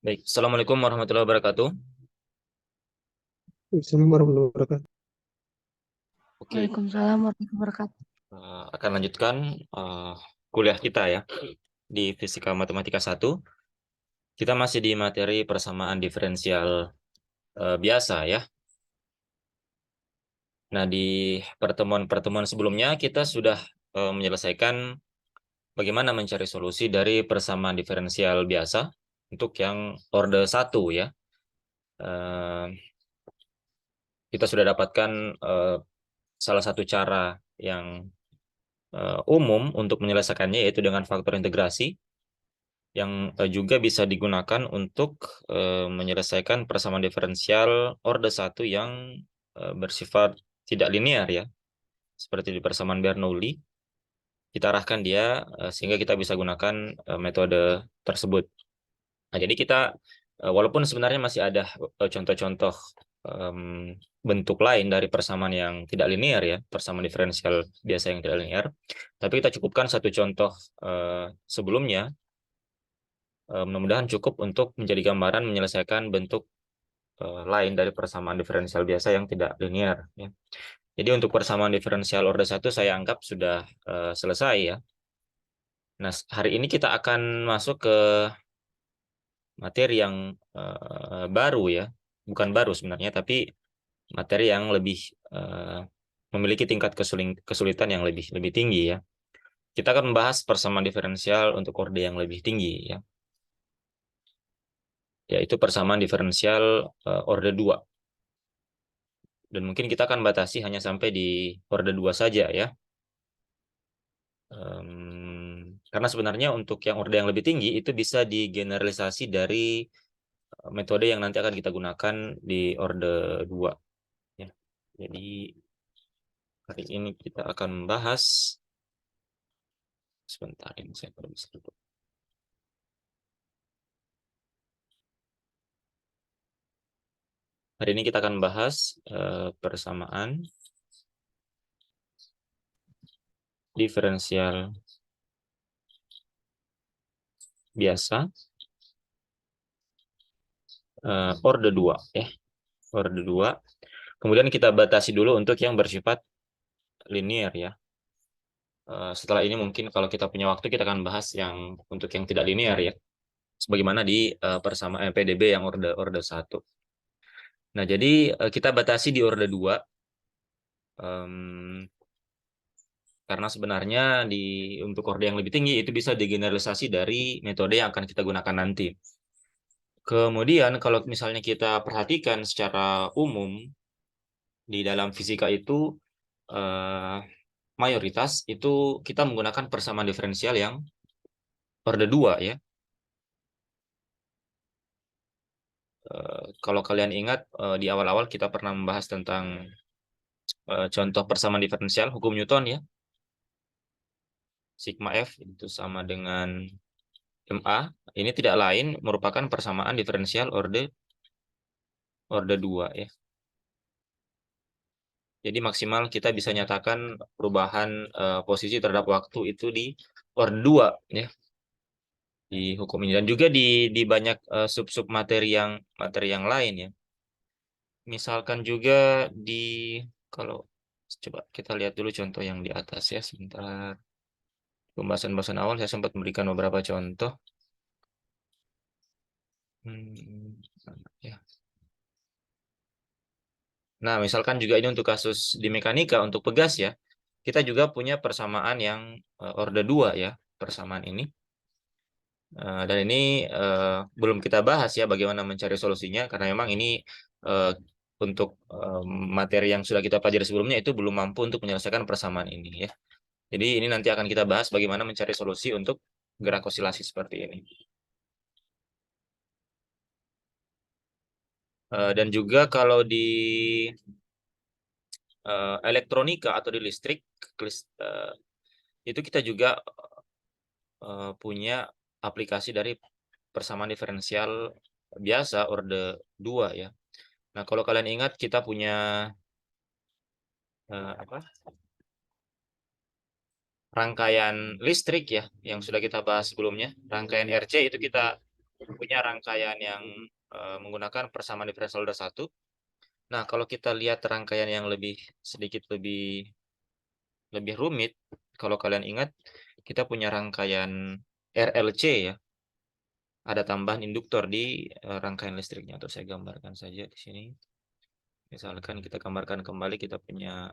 Baik, Assalamualaikum warahmatullahi wabarakatuh. Assalamualaikum warahmatullahi wabarakatuh. Oke, Waalaikumsalam warahmatullahi wabarakatuh. akan lanjutkan kuliah kita ya di Fisika Matematika 1. Kita masih di materi persamaan diferensial biasa ya. Nah, di pertemuan-pertemuan sebelumnya kita sudah menyelesaikan bagaimana mencari solusi dari persamaan diferensial biasa untuk yang orde 1 ya. Eh, kita sudah dapatkan eh, salah satu cara yang umum untuk menyelesaikannya yaitu dengan faktor integrasi yang juga bisa digunakan untuk menyelesaikan persamaan diferensial orde 1 yang bersifat tidak linear ya, seperti di persamaan Bernoulli. Kita arahkan dia sehingga kita bisa gunakan metode tersebut. Nah, jadi kita walaupun sebenarnya masih ada contoh-contoh bentuk lain dari persamaan yang tidak linear ya, persamaan diferensial biasa yang tidak linear, tapi kita cukupkan satu contoh sebelumnya. Mudah-mudahan cukup untuk menjadi gambaran menyelesaikan bentuk lain dari persamaan diferensial biasa yang tidak linear ya. Jadi untuk persamaan diferensial orde 1 saya anggap sudah selesai ya. Nah, hari ini kita akan masuk ke materi yang baru ya. Bukan baru sebenarnya, tapi materi yang lebih eh, memiliki tingkat kesulitan yang lebih lebih tinggi ya. Kita akan membahas persamaan diferensial untuk orde yang lebih tinggi ya, yaitu persamaan diferensial orde 2. Dan mungkin kita akan batasi hanya sampai di orde 2 saja ya. Karena sebenarnya untuk yang orde yang lebih tinggi itu bisa digeneralisasi dari metode yang nanti akan kita gunakan di orde 2 ya. Jadi hari ini kita akan membahas, sebentar ini saya perlu bisa dulu. Hari ini kita akan membahas persamaan diferensial biasa orde 2 ya. Orde 2. Kemudian kita batasi dulu untuk yang bersifat linear ya. Setelah ini mungkin kalau kita punya waktu kita akan bahas yang untuk yang tidak linear ya. Sebagaimana di persamaan PDB yang orde orde 1. Nah, jadi kita batasi di orde 2 karena sebenarnya untuk orde yang lebih tinggi itu bisa digeneralisasi dari metode yang akan kita gunakan nanti. Kemudian kalau misalnya kita perhatikan secara umum di dalam fisika itu eh, mayoritas itu kita menggunakan persamaan diferensial yang orde 2 ya. Kalau kalian ingat di awal-awal kita pernah membahas tentang contoh persamaan diferensial hukum Newton ya. Sigma F itu sama dengan MA. Ini tidak lain merupakan persamaan diferensial orde 2 ya. Jadi maksimal kita bisa nyatakan perubahan posisi terhadap waktu itu di orde 2 ya, di hukum ini dan juga di banyak sub-sub materi yang lain ya. Misalkan juga di kalau coba kita lihat dulu contoh yang di atas ya sebentar. Pembahasan-pembahasan awal saya sempat memberikan beberapa contoh. Ya. Nah, misalkan juga ini untuk kasus di mekanika untuk pegas ya. Kita juga punya persamaan yang orde 2 ya, persamaan ini. Dan ini belum kita bahas ya bagaimana mencari solusinya karena memang ini eh, untuk materi yang sudah kita pelajari sebelumnya itu belum mampu untuk menyelesaikan persamaan ini ya. Jadi ini nanti akan kita bahas bagaimana mencari solusi untuk gerak osilasi seperti ini. Dan juga kalau di elektronika atau di listrik, eh, itu kita juga punya aplikasi dari persamaan diferensial biasa orde 2 ya. Nah, kalau kalian ingat kita punya apa? Rangkaian listrik ya yang sudah kita bahas sebelumnya. Rangkaian RC itu kita punya rangkaian yang menggunakan persamaan diferensial order 1. Nah, kalau kita lihat rangkaian yang sedikit lebih rumit, kalau kalian ingat, kita punya rangkaian RLC ya. Ada tambahan induktor di rangkaian listriknya. Atau saya gambarkan saja di sini. Misalkan kita gambarkan kembali, kita punya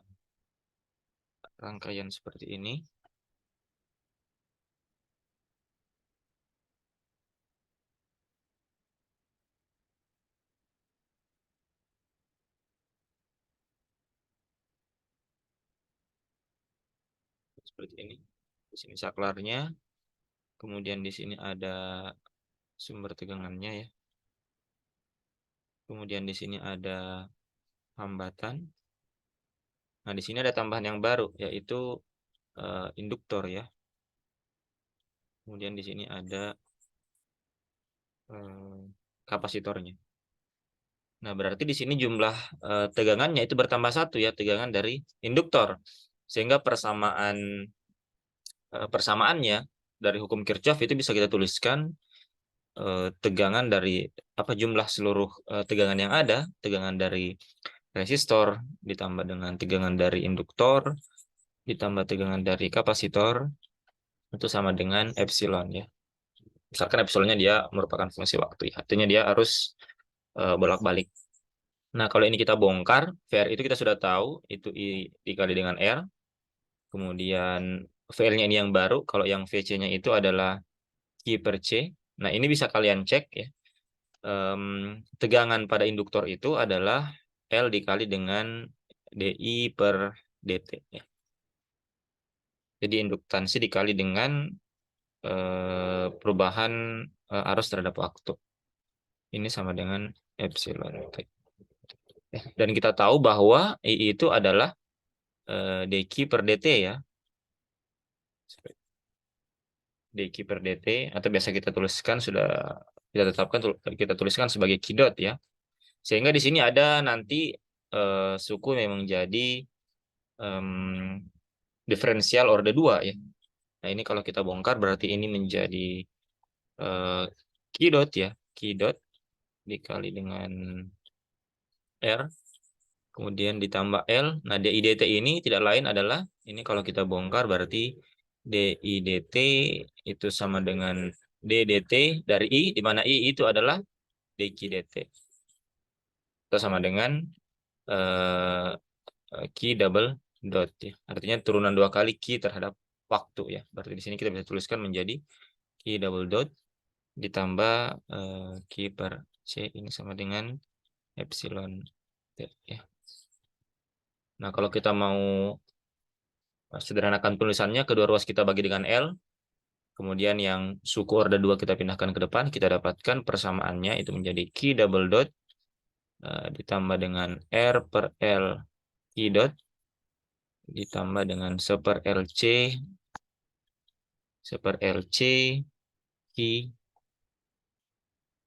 rangkaian seperti ini. Seperti ini. Di sini saklarnya. Kemudian di sini ada sumber tegangannya ya. Kemudian di sini ada hambatan. Nah, di sini ada tambahan yang baru, yaitu induktor ya. Kemudian di sini ada kapasitornya. Nah, berarti di sini jumlah tegangannya itu bertambah 1 ya, tegangan dari induktor. Sehingga persamaannya dari hukum Kirchhoff itu bisa kita tuliskan tegangan dari jumlah seluruh tegangan yang ada, tegangan dari resistor ditambah dengan tegangan dari induktor ditambah tegangan dari kapasitor itu sama dengan epsilon ya. Misalkan epsilonnya dia merupakan fungsi waktu ya. Artinya dia harus bolak-balik. Nah, kalau ini kita bongkar, VR itu kita sudah tahu, itu I dikali dengan R. Kemudian VL-nya ini yang baru, kalau yang VC-nya itu adalah Q per C. Nah, ini bisa kalian cek ya. Tegangan pada induktor itu adalah L dikali dengan DI per DT. Ya. Jadi induktansi dikali dengan perubahan arus terhadap waktu. Ini sama dengan epsilon T. Dan kita tahu bahwa I itu adalah dQ per dt ya. dQ per dt atau biasa kita tuliskan kita tuliskan sebagai Q dot ya. Sehingga di sini ada nanti suku yang menjadi diferensial order 2 ya. Nah, ini kalau kita bongkar berarti ini menjadi Q dot ya. Q dot dikali dengan R kemudian ditambah L. Nah, DIDT ini tidak lain adalah, ini kalau kita bongkar berarti DIDT itu sama dengan DDT dari I, di mana I itu adalah DQDT. Itu sama dengan Q double dot ya. Artinya turunan 2 kali Q terhadap waktu ya. Berarti di sini kita bisa tuliskan menjadi Q double dot ditambah Q per C ini sama dengan epsilon T ya. Nah, kalau kita mau sederhanakan tulisannya, kedua ruas kita bagi dengan L, kemudian yang suku order 2 kita pindahkan ke depan, kita dapatkan persamaannya itu menjadi Q double dot ditambah dengan R per L Q dot ditambah dengan seper LC Q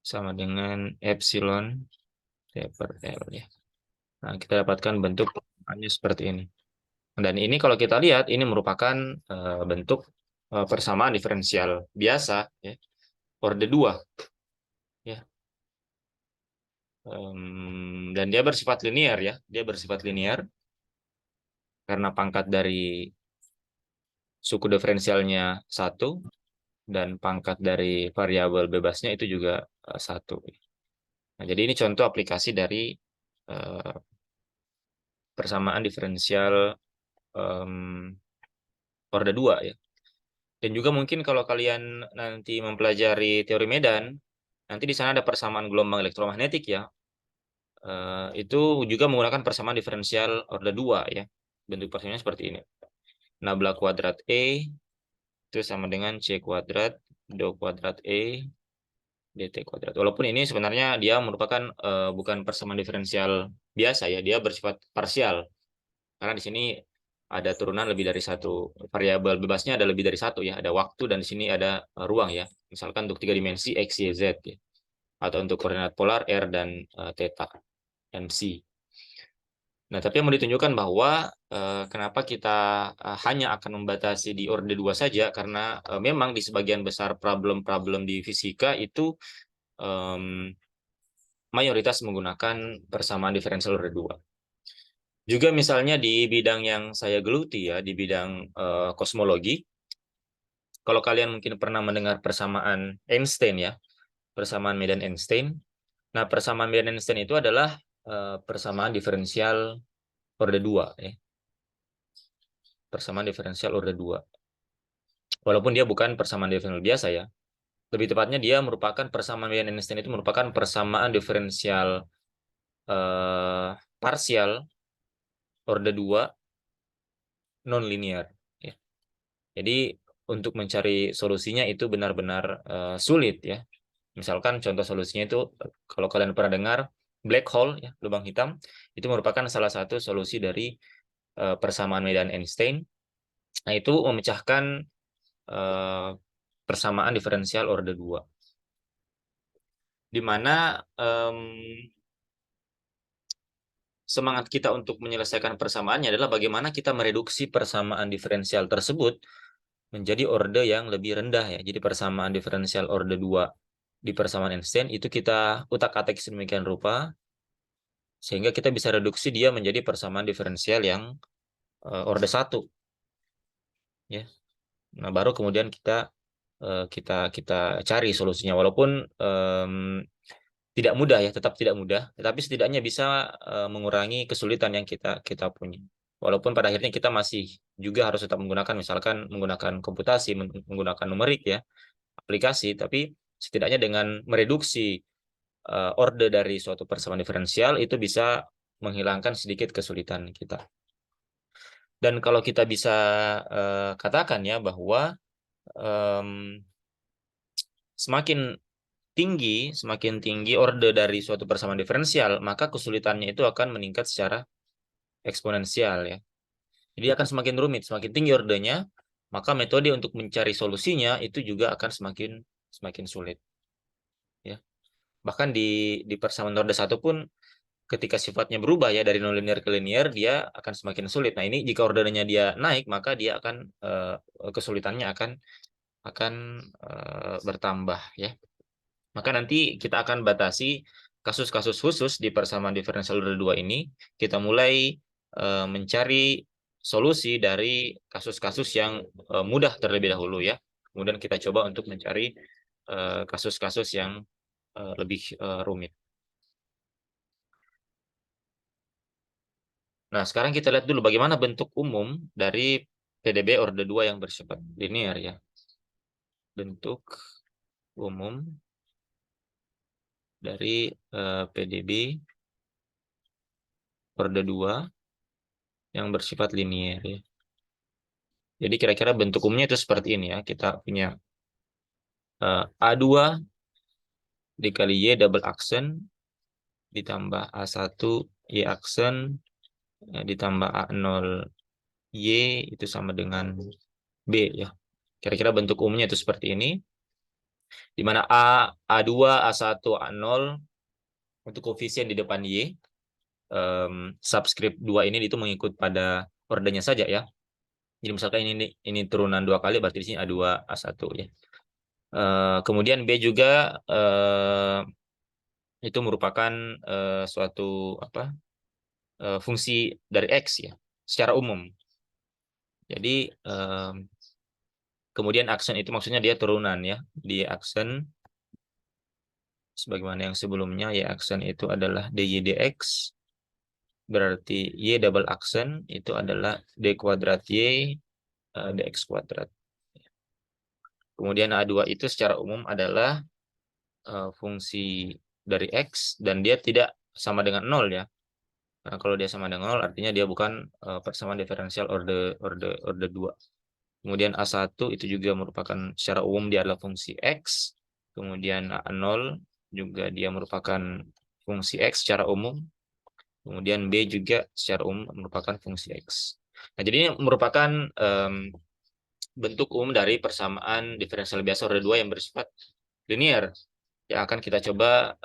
sama dengan epsilon T per L ya. Nah, kita dapatkan bentuk persamaan seperti ini. Dan ini kalau kita lihat, ini merupakan bentuk persamaan diferensial biasa, ya, order 2. Ya. Dan dia bersifat linear, ya. Dia bersifat linear karena pangkat dari suku diferensialnya 1, dan pangkat dari variabel bebasnya itu juga 1. Nah, jadi ini contoh aplikasi dari persamaan diferensial order 2 ya. Dan juga mungkin kalau kalian nanti mempelajari teori medan, nanti di sana ada persamaan gelombang elektromagnetik ya. Itu juga menggunakan persamaan diferensial order 2 ya. Bentuk persamaannya seperti ini. Nabla kuadrat E itu sama dengan C kuadrat do kuadrat E dt kuadrat. Walaupun ini sebenarnya dia merupakan bukan persamaan diferensial biasa ya, dia bersifat parsial. Karena di sini ada turunan lebih dari 1. Variabel bebasnya ada lebih dari 1 ya. Ada waktu dan di sini ada ruang ya. Misalkan untuk 3 dimensi X, Y, Z ya. Atau untuk koordinat polar R dan theta dan C. Nah, tapi yang mau ditunjukkan bahwa kenapa kita hanya akan membatasi di orde 2 saja, karena memang di sebagian besar problem-problem di fisika itu mayoritas menggunakan persamaan diferensial order 2. Juga misalnya di bidang yang saya geluti ya, di bidang kosmologi, kalau kalian mungkin pernah mendengar persamaan Einstein ya, persamaan medan Einstein. Nah, persamaan medan Einstein itu adalah persamaan diferensial order 2 ya. Persamaan diferensial order 2. Walaupun dia bukan persamaan diferensial biasa ya. Lebih tepatnya dia merupakan persamaan medan Einstein itu merupakan persamaan diferensial parsial order 2 non-linear ya. Jadi untuk mencari solusinya itu benar-benar sulit ya. Misalkan contoh solusinya itu kalau kalian pernah dengar black hole ya, lubang hitam, itu merupakan salah satu solusi dari persamaan medan Einstein. Nah, itu memecahkan persamaan diferensial order 2. Di mana semangat kita untuk menyelesaikan persamaannya adalah bagaimana kita mereduksi persamaan diferensial tersebut menjadi orde yang lebih rendah ya. Jadi persamaan diferensial orde 2 di persamaan Einstein itu kita utak-atik sedemikian rupa sehingga kita bisa reduksi dia menjadi persamaan diferensial yang orde 1 ya. Nah, baru kemudian kita cari solusinya walaupun tidak mudah ya, tetap tidak mudah, tetapi setidaknya bisa mengurangi kesulitan yang kita punya. Walaupun pada akhirnya kita masih juga harus tetap menggunakan misalkan menggunakan komputasi, menggunakan numerik ya, aplikasi, tapi setidaknya dengan mereduksi orde dari suatu persamaan diferensial itu bisa menghilangkan sedikit kesulitan kita. Dan kalau kita bisa katakan ya bahwa semakin semakin tinggi orde dari suatu persamaan diferensial, maka kesulitannya itu akan meningkat secara eksponensial ya. Jadi akan semakin rumit, semakin tinggi ordenya, maka metode untuk mencari solusinya itu juga akan semakin sulit. Ya. Bahkan di persamaan orde 1 pun ketika sifatnya berubah ya dari nonlinear ke linear, dia akan semakin sulit. Nah, ini jika ordernya dia naik, maka dia akan kesulitannya akan bertambah ya. Maka nanti kita akan batasi kasus-kasus khusus di persamaan diferensial order 2 ini. Kita mulai mencari solusi dari kasus-kasus yang mudah terlebih dahulu ya. Kemudian kita coba untuk mencari kasus-kasus yang lebih rumit. Nah, sekarang kita lihat dulu bagaimana bentuk umum dari PDB order 2 yang bersifat linear ya. Bentuk umum dari PDB order 2 yang bersifat linear ya. Jadi kira-kira bentuk umumnya itu seperti ini ya. Kita punya A2 dikali Y double aksen ditambah A1 Y aksen ditambah A0 Y itu sama dengan B ya. Kira-kira bentuk umumnya itu seperti ini. Di mana A2, A1, A0 untuk koefisien di depan Y. Subscript 2 ini itu mengikut pada ordernya saja ya. Jadi misalkan ini turunan 2 kali berarti di sini A2, A1 ya. Kemudian B juga itu merupakan suatu fungsi dari X ya secara umum. Jadi kemudian aksen itu maksudnya dia turunan ya. Di aksen sebagaimana yang sebelumnya ya aksen itu adalah dy dx berarti y double aksen itu adalah d kuadrat y dx kuadrat. Kemudian A2 itu secara umum adalah fungsi dari X dan dia tidak sama dengan 0 ya. Karena kalau dia sama dengan 0 artinya dia bukan persamaan diferensial order 2. Kemudian A1 itu juga merupakan secara umum dia adalah fungsi X. Kemudian A0 juga dia merupakan fungsi X secara umum. Kemudian B juga secara umum merupakan fungsi X. Nah, jadi ini merupakan bentuk umum dari persamaan diferensial biasa order 2 yang bersifat linear. Yang akan kita coba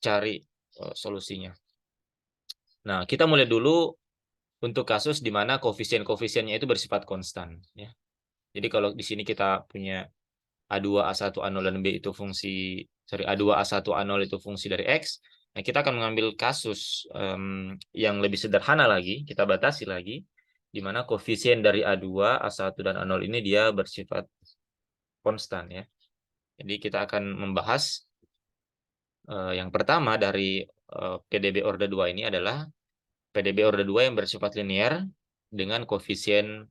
cari solusinya. Nah, kita mulai dulu untuk kasus di mana koefisien-koefisiennya itu bersifat konstan. Ya. Jadi kalau di sini kita punya A2, A1, A0 dan B itu fungsi, sorry, A2, A1, A0 itu fungsi dari X. Nah, kita akan mengambil kasus yang lebih sederhana lagi, kita batasi lagi, di mana koefisien dari A2, A1, dan A0 ini dia bersifat konstan ya. Jadi kita akan membahas yang pertama dari PDB orde 2 ini adalah PDB orde 2 yang bersifat linear dengan koefisien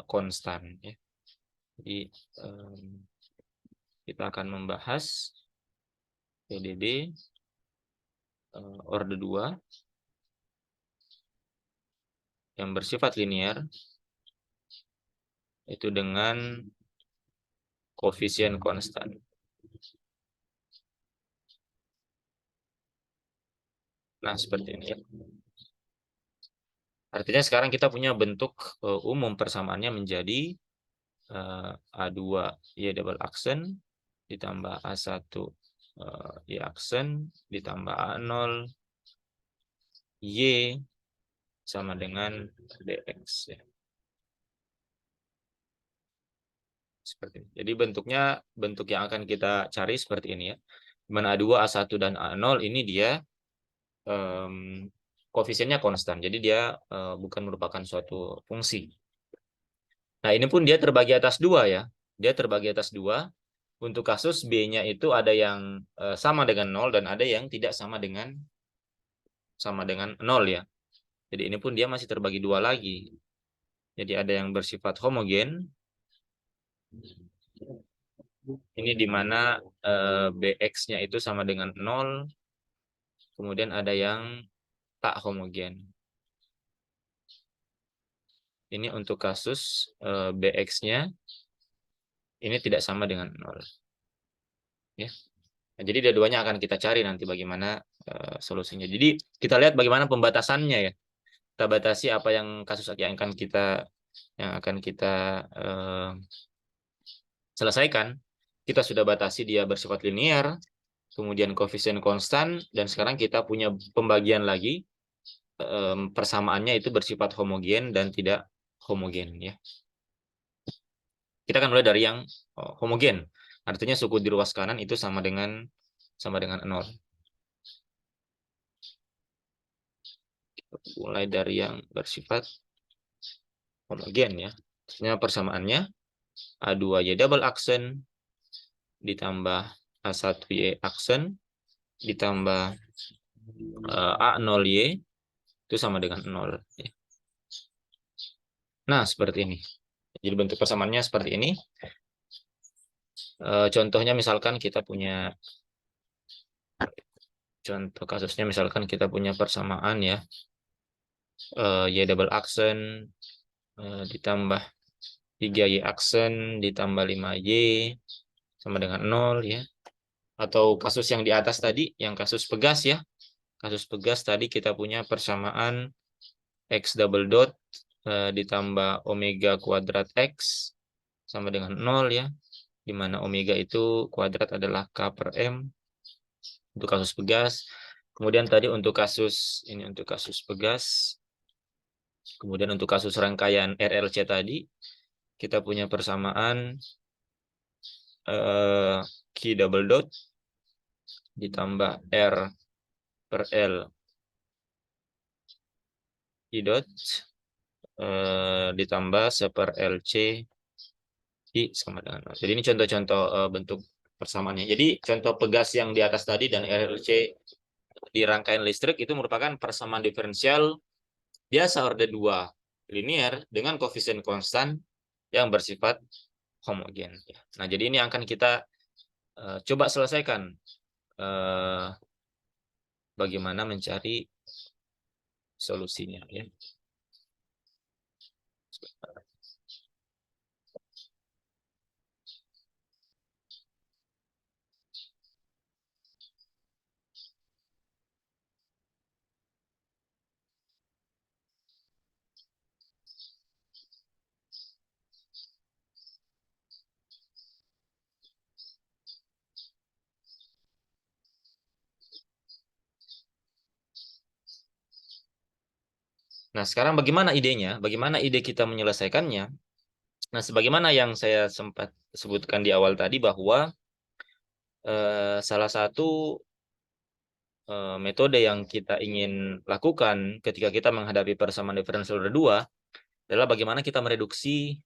konstan ya. Jadi kita akan membahas PDB orde 2 yang bersifat linear itu dengan koefisien konstan. Nah, seperti ini ya. Artinya sekarang kita punya bentuk umum persamaannya menjadi A2 Y double aksen ditambah A1 Y aksen ditambah A0 Y sama dengan dx ya. Seperti ini. Jadi bentuknya bentuk yang akan kita cari seperti ini ya. Di mana A2, A1 dan A0 ini dia koefisiennya konstan. Jadi dia bukan merupakan suatu fungsi. Nah, ini pun dia terbagi atas dua ya. Dia terbagi atas dua. Untuk kasus B-nya itu ada yang sama dengan 0 dan ada yang tidak sama dengan 0 ya. Jadi ini pun dia masih terbagi dua lagi. Jadi ada yang bersifat homogen. Ini di mana BX-nya itu sama dengan 0. Kemudian ada yang tak homogen. Ini untuk kasus BX-nya ini tidak sama dengan 0. Ya. Nah, jadi dua-duanya akan kita cari nanti bagaimana solusinya. Jadi kita lihat bagaimana pembatasannya ya. Kita batasi apa yang kasus yang akan kita selesaikan. Kita sudah batasi dia bersifat linear, kemudian koefisien konstan, dan sekarang kita punya pembagian lagi persamaannya itu bersifat homogen dan tidak homogen ya. Kita akan mulai dari yang homogen. Artinya suku di ruas kanan itu sama dengan 0. Mulai dari yang bersifat homogen ya. Artinya persamaannya A2Y double aksen ditambah A1Y aksen ditambah A0Y itu sama dengan 0. Nah, seperti ini. Jadi bentuk persamaannya seperti ini. Contohnya misalkan kita punya contoh kasusnya misalkan kita punya persamaan ya. Y double aksen ditambah 3Y aksen ditambah 5Y sama dengan 0 ya. Atau kasus yang di atas tadi, yang kasus pegas ya. Kasus pegas tadi kita punya persamaan X double dot ditambah omega kuadrat X sama dengan 0 ya. Di mana omega itu kuadrat adalah K per M untuk kasus pegas. Kemudian tadi untuk kasus pegas. Kemudian untuk kasus rangkaian RLC tadi kita punya persamaan Q double dot ditambah R per L I dot ditambah seper LC I sama dengan 0. Jadi ini contoh-contoh bentuk persamaannya. Jadi contoh pegas yang di atas tadi dan RLC di rangkaian listrik itu merupakan persamaan diferensial biasa orde 2 linear dengan koefisien konstan yang bersifat homogen. Nah, jadi ini akan kita coba selesaikan bagaimana mencari solusinya ya. Nah, sekarang bagaimana idenya? Bagaimana ide kita menyelesaikannya? Nah, sebagaimana yang saya sempat sebutkan di awal tadi bahwa salah satu metode yang kita ingin lakukan ketika kita menghadapi persamaan diferensial order 2 adalah bagaimana kita mereduksi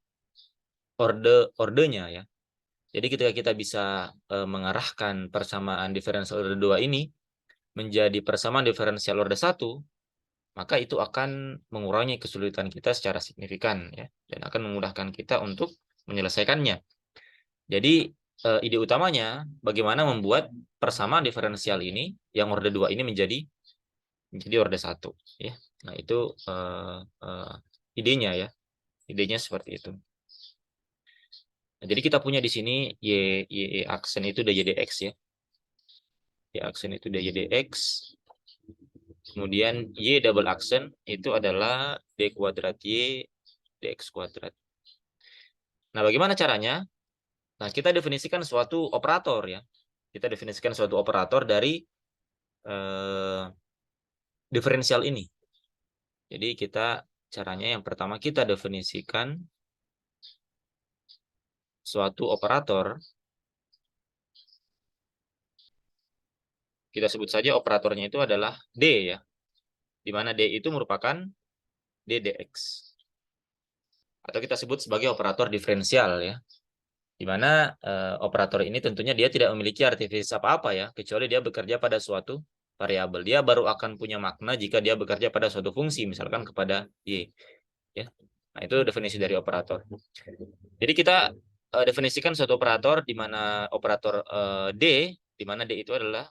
ordenya ya. Jadi ketika kita bisa mengarahkan persamaan diferensial order 2 ini menjadi persamaan diferensial order 1, maka itu akan mengurangi kesulitan kita secara signifikan ya, dan akan memudahkan kita untuk menyelesaikannya. Jadi ide utamanya bagaimana membuat persamaan diferensial ini yang order 2 ini menjadi order 1 ya. Nah, itu idenya ya. Idenya seperti itu. Nah, jadi kita punya di sini y aksen itu udah jadi x ya. Y aksen itu udah jadi x. Kemudian y double aksen itu adalah d kuadrat y dx kuadrat. Nah, bagaimana caranya? Nah, kita definisikan suatu operator ya. Kita definisikan suatu operator dari diferensial ini. Jadi caranya yang pertama kita definisikan suatu operator. Kita sebut saja operatornya itu adalah D ya. Di mana D itu merupakan d dx. Atau kita sebut sebagai operator diferensial ya. Di mana operator ini tentunya dia tidak memiliki artifis apa-apa ya, kecuali dia bekerja pada suatu variabel. Dia baru akan punya makna jika dia bekerja pada suatu fungsi, misalkan kepada y. Ya. Nah, itu definisi dari operator. Jadi kita definisikan suatu operator di mana operator D, di mana D itu adalah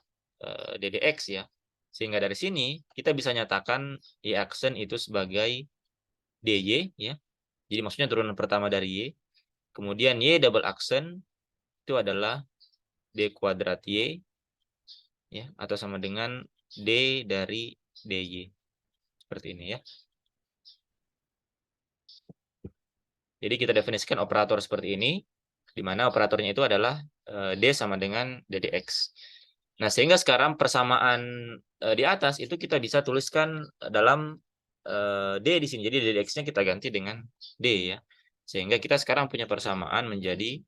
d dx ya. Sehingga dari sini kita bisa nyatakan y aksen itu sebagai dy ya. Jadi maksudnya turunan pertama dari y. Kemudian y double aksen itu adalah d kuadrat y ya, atau sama dengan d dari dy. Seperti ini ya. Jadi kita definisikan operator seperti ini, di mana operatornya itu adalah d sama dengan d dx. Nah, sehingga sekarang persamaan di atas itu kita bisa tuliskan dalam d di sini. Jadi d dx-nya kita ganti dengan d ya. Sehingga kita sekarang punya persamaan menjadi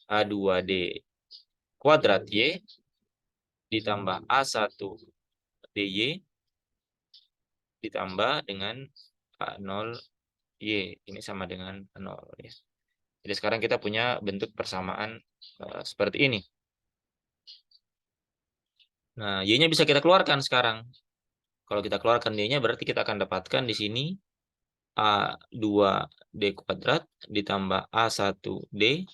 A2D kuadrat Y ditambah A1 DY ditambah dengan A0 Y. Ini sama dengan 0 ya. Jadi sekarang kita punya bentuk persamaan seperti ini. Nah, Y-nya bisa kita keluarkan sekarang. Kalau kita keluarkan Y-nya berarti kita akan dapatkan di sini A2D kuadrat ditambah A1D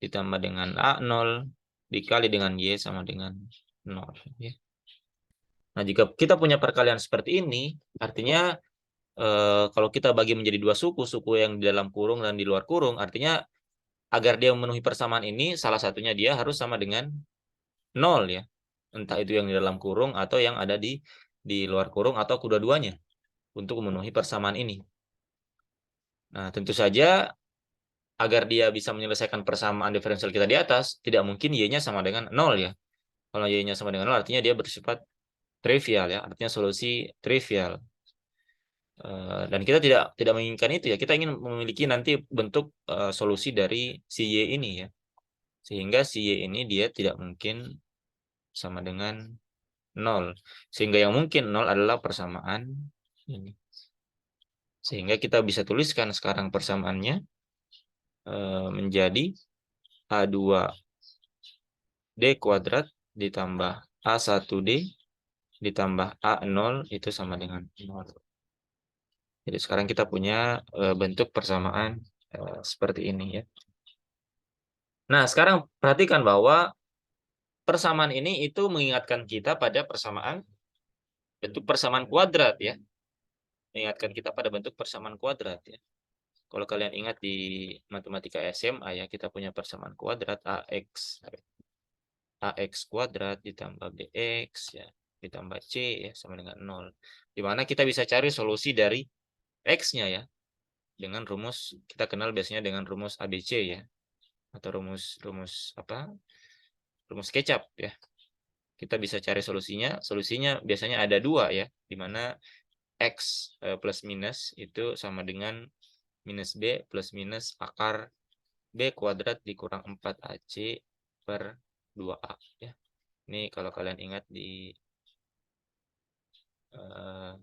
ditambah dengan A0 dikali dengan Y sama dengan 0. Ya. Nah, jika kita punya perkalian seperti ini, artinya kalau kita bagi menjadi dua suku yang di dalam kurung dan di luar kurung, artinya agar dia memenuhi persamaan ini, salah satunya dia harus sama dengan 0 ya. Entah itu yang di dalam kurung atau yang ada di luar kurung atau kedua-duanya untuk memenuhi persamaan ini. Nah, tentu saja agar dia bisa menyelesaikan persamaan diferensial kita di atas, tidak mungkin Y-nya sama dengan 0 ya. Kalau Y-nya sama dengan 0 artinya dia bersifat trivial ya, artinya solusi trivial. Dan kita tidak menginginkan itu ya. Kita ingin memiliki nanti bentuk solusi dari si Y ini ya. Sehingga si Y ini dia tidak mungkin sama dengan 0. Sehingga yang mungkin 0 adalah persamaan ini. Sehingga kita bisa tuliskan sekarang persamaannya menjadi A2D kuadrat ditambah A1D ditambah A0 itu sama dengan 0. Jadi sekarang kita punya bentuk persamaan seperti ini ya. Nah, sekarang perhatikan bahwa persamaan ini itu mengingatkan kita pada bentuk persamaan kuadrat ya. Mengingatkan kita pada bentuk persamaan kuadrat ya. Kalau kalian ingat di matematika SMA ya, kita punya persamaan kuadrat AX kuadrat ditambah BX ya, ditambah C ya sama dengan 0. Di mana kita bisa cari solusi dari X-nya ya. Dengan rumus kita kenal biasanya dengan rumus ABC ya. Atau rumus kecap ya. Kita bisa cari solusinya. Solusinya biasanya ada dua ya, di mana X plus minus itu sama dengan minus B plus minus akar B kuadrat dikurang 4AC per 2A. Ya. Ini kalau kalian ingat di eh,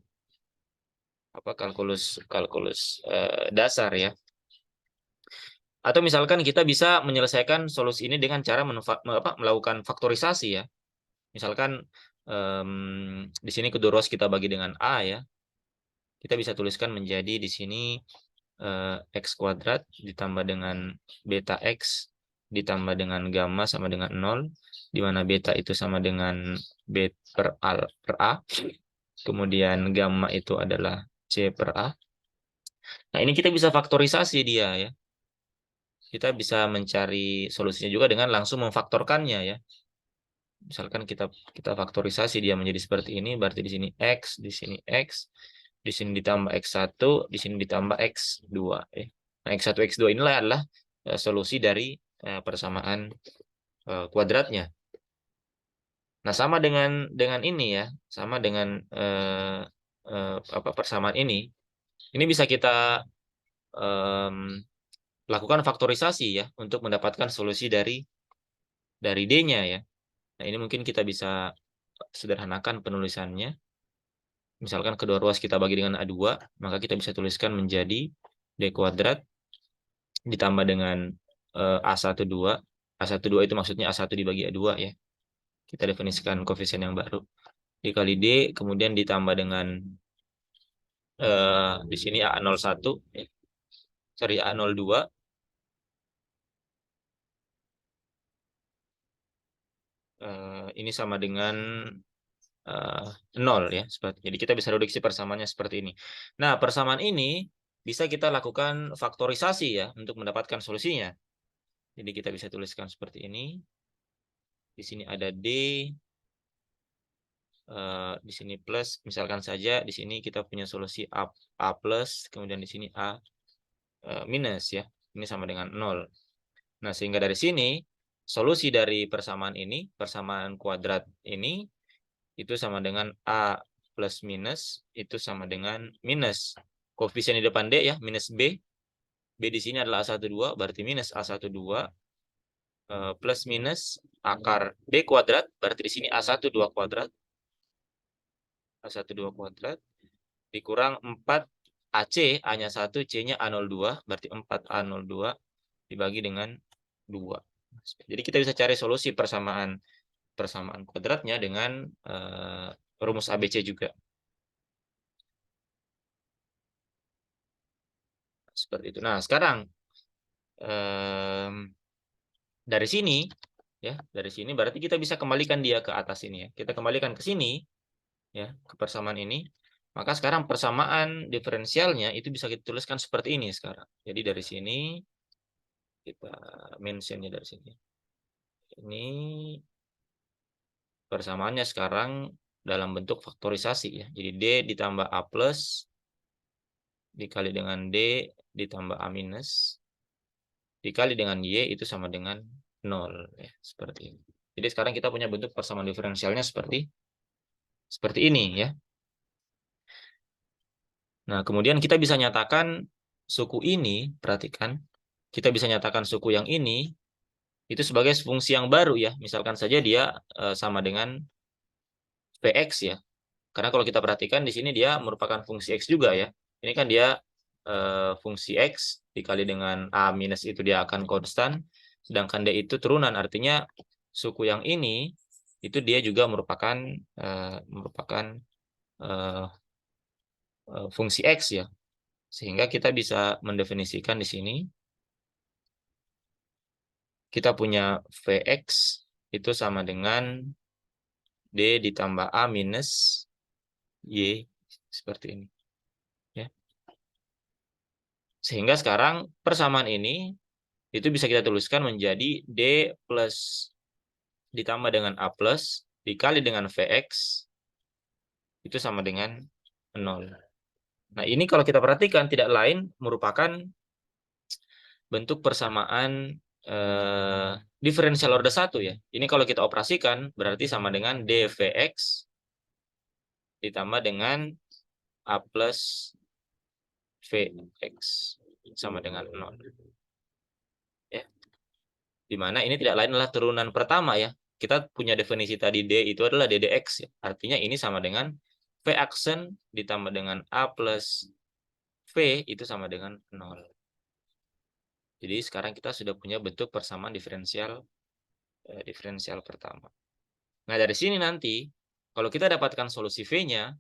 apa kalkulus kalkulus dasar ya. Atau misalkan kita bisa menyelesaikan solusi ini dengan cara melakukan faktorisasi ya. Misalkan di sini kedua ruas kita bagi dengan A ya. Kita bisa tuliskan menjadi di sini X kuadrat ditambah dengan beta X ditambah dengan gamma sama dengan 0, di mana beta itu sama dengan B per A, kemudian gamma itu adalah C per A. Nah, ini kita bisa faktorisasi dia ya. Kita bisa mencari solusinya juga dengan langsung memfaktorkannya ya. Misalkan kita faktorisasi dia menjadi seperti ini, berarti di sini X, di sini X, di sini ditambah X1, di sini ditambah X2. Nah, X1, X2 inilah adalah solusi dari persamaan kuadratnya. Nah, sama dengan ini ya, sama dengan persamaan ini. Ini bisa kita em, lakukan faktorisasi ya untuk mendapatkan solusi dari D-nya ya. Nah, ini mungkin kita bisa sederhanakan penulisannya. Misalkan kedua ruas kita bagi dengan A2, maka kita bisa tuliskan menjadi D kuadrat ditambah dengan A12. A12 itu maksudnya A1 dibagi A2 ya. Kita definisikan koefisien yang baru. Dikali D, kemudian ditambah dengan di sini A01, sorry A02, ini sama dengan 0 ya. Jadi kita bisa reduksi persamaannya seperti ini. Nah, persamaan ini bisa kita lakukan faktorisasi ya untuk mendapatkan solusinya. Jadi kita bisa tuliskan seperti ini. Di sini ada D, di sini plus. Misalkan saja di sini kita punya solusi A plus, kemudian di sini A minus ya. Ini sama dengan 0. Nah, sehingga dari sini solusi dari persamaan ini, persamaan kuadrat ini, itu sama dengan A plus minus, itu sama dengan minus. Koefisien di depan D ya, minus B. B di sini adalah A12, berarti minus A12 plus minus akar B kuadrat, berarti di sini A12 kuadrat. A12 kuadrat dikurang 4 AC, A-nya 1, C-nya A02, berarti 4A02 dibagi dengan 2. Jadi kita bisa cari solusi persamaan kuadratnya dengan rumus ABC juga. Seperti itu. Nah, sekarang dari sini ya, dari sini berarti kita bisa kembalikan dia ke atas ini ya. Kita kembalikan ke sini ya, ke persamaan ini. Maka sekarang persamaan diferensialnya itu bisa kita tuliskan seperti ini sekarang. Jadi dari sini kita mentionnya dari sini. Ini persamaannya sekarang dalam bentuk faktorisasi ya. Jadi D ditambah A plus dikali dengan D ditambah A minus dikali dengan Y itu sama dengan 0 ya, seperti ini. Jadi sekarang kita punya bentuk persamaan diferensialnya seperti ini ya. Nah, kemudian kita bisa nyatakan suku ini, perhatikan, kita bisa nyatakan suku yang ini itu sebagai fungsi yang baru ya. Misalkan saja dia sama dengan Px ya. Karena kalau kita perhatikan di sini dia merupakan fungsi X juga ya. Ini kan dia fungsi X dikali dengan A minus itu dia akan konstan. Sedangkan D itu turunan. Artinya suku yang ini itu dia juga merupakan uh, fungsi X ya. Sehingga kita bisa mendefinisikan di sini. Kita punya Vx itu sama dengan D ditambah A minus Y seperti ini. Ya. Sehingga sekarang persamaan ini itu bisa kita tuliskan menjadi D plus ditambah dengan A plus dikali dengan Vx itu sama dengan 0. Nah, ini kalau kita perhatikan tidak lain merupakan bentuk persamaan diferensial order 1 ya. Ini kalau kita operasikan berarti sama dengan dvx ditambah dengan A plus Vx sama dengan 0. Ya. di mana ini tidak lain adalah turunan pertama ya. Kita punya definisi tadi D itu adalah DDX ya. Artinya ini sama dengan V aksen ditambah dengan A plus V itu sama dengan 0. Jadi sekarang kita sudah punya bentuk persamaan diferensial pertama. Nah, dari sini nanti kalau kita dapatkan solusi V-nya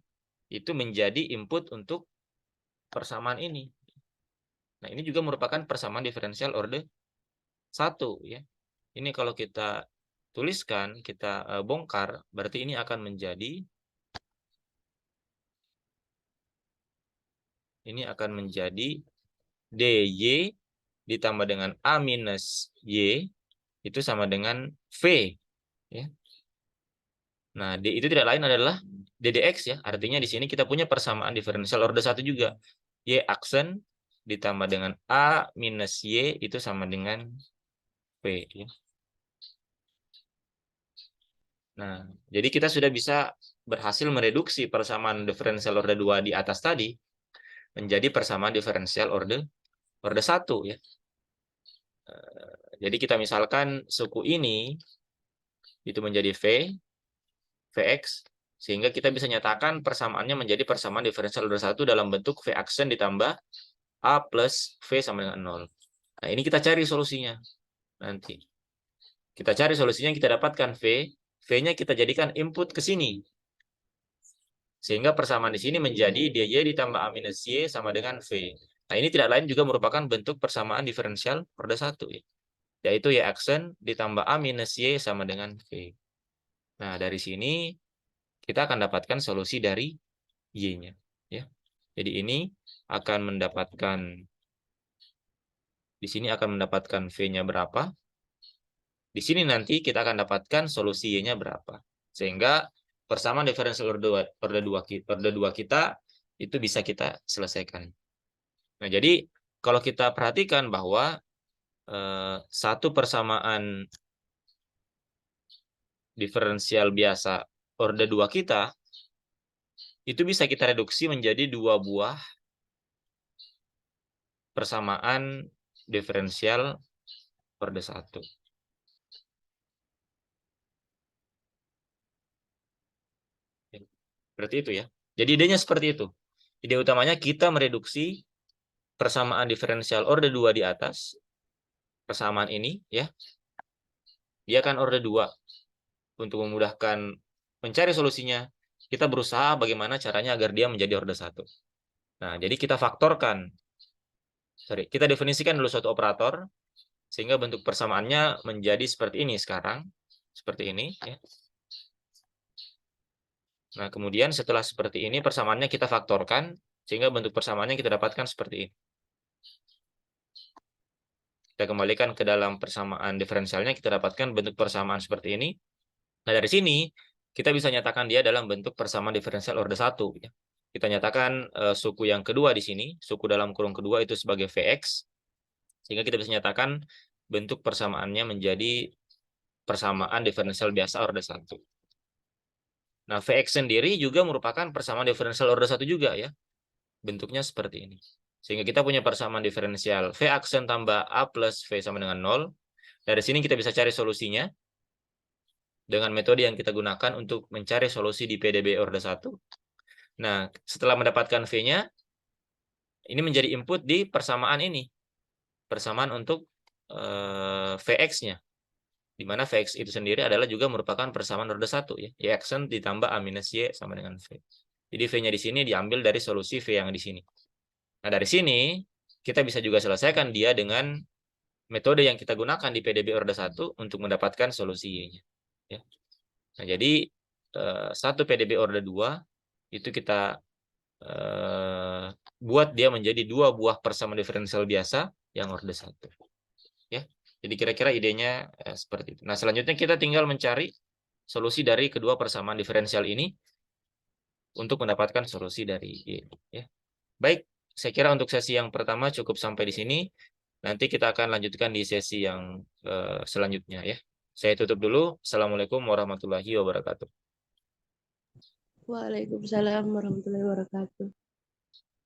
itu menjadi input untuk persamaan ini. Nah, ini juga merupakan persamaan diferensial order 1 ya. Ini kalau kita tuliskan, kita bongkar, berarti ini akan menjadi DY ditambah dengan A minus Y itu sama dengan V ya. Nah, D itu tidak lain adalah DDX ya. Artinya di sini kita punya persamaan diferensial order 1 juga. Y aksen ditambah dengan A minus Y itu sama dengan V ya. Nah, jadi kita sudah bisa berhasil mereduksi persamaan diferensial order 2 di atas tadi menjadi persamaan diferensial order 1 ya. Jadi kita misalkan suku ini itu menjadi Vx, sehingga kita bisa nyatakan persamaannya menjadi persamaan diferensial order 1 dalam bentuk V aksen ditambah A plus V sama dengan 0. Nah, ini kita cari solusinya. Nanti kita cari solusinya, kita dapatkan V. V-nya kita jadikan input ke sini. Sehingga persamaan di sini menjadi DY ditambah A minus Y sama dengan V. Nah, ini tidak lain juga merupakan bentuk persamaan diferensial order 1. Yaitu Y aksen ditambah A minus Y sama dengan V. Nah, dari sini kita akan dapatkan solusi dari Y-nya. Ya. Jadi ini akan mendapatkan, di sini akan mendapatkan V-nya berapa. Di sini nanti kita akan dapatkan solusi Y-nya berapa. Sehingga persamaan diferensial order 2 kita itu bisa kita selesaikan. Nah, jadi kalau kita perhatikan bahwa satu persamaan diferensial biasa order 2 kita itu bisa kita reduksi menjadi 2 buah persamaan diferensial order 1. Berarti itu ya. Jadi idenya seperti itu. Ide utamanya kita mereduksi persamaan diferensial order 2 di atas. Persamaan ini ya. Dia kan order 2. Untuk memudahkan mencari solusinya, kita berusaha bagaimana caranya agar dia menjadi order 1. Nah, jadi kita faktorkan. Kita definisikan dulu suatu operator sehingga bentuk persamaannya menjadi seperti ini sekarang. Seperti ini ya. Nah, kemudian setelah seperti ini persamaannya kita faktorkan sehingga bentuk persamaannya kita dapatkan seperti ini. Kita kembalikan ke dalam persamaan diferensialnya, kita dapatkan bentuk persamaan seperti ini. Nah, dari sini kita bisa nyatakan dia dalam bentuk persamaan diferensial order 1. Ya. Kita nyatakan suku yang kedua di sini, suku dalam kurung kedua itu sebagai Vx, sehingga kita bisa nyatakan bentuk persamaannya menjadi persamaan diferensial biasa order 1. Nah, Vx sendiri juga merupakan persamaan diferensial order 1 juga ya. Bentuknya seperti ini. Sehingga kita punya persamaan diferensial V aksen tambah A plus V sama dengan 0. Dari sini kita bisa cari solusinya dengan metode yang kita gunakan untuk mencari solusi di PDB order 1. Nah, setelah mendapatkan V-nya, ini menjadi input di persamaan ini. Persamaan untuk Vx-nya. Di mana Vx itu sendiri adalah juga merupakan persamaan order 1. Ya. Y aksen ditambah A minus Y sama dengan V. Jadi V-nya di sini diambil dari solusi V yang di sini. Nah, dari sini kita bisa juga selesaikan dia dengan metode yang kita gunakan di PDB order 1 untuk mendapatkan solusi Y-nya. Ya. Nah, jadi satu PDB order 2 itu kita buat dia menjadi 2 buah persamaan diferensial biasa yang order 1. Ya. Jadi kira-kira idenya seperti itu. Nah, selanjutnya kita tinggal mencari solusi dari kedua persamaan diferensial ini untuk mendapatkan solusi dari Y. Ya. Baik, saya kira untuk sesi yang pertama cukup sampai di sini. Nanti kita akan lanjutkan di sesi yang selanjutnya ya. Saya tutup dulu. Assalamualaikum warahmatullahi wabarakatuh. Waalaikumsalam warahmatullahi wabarakatuh.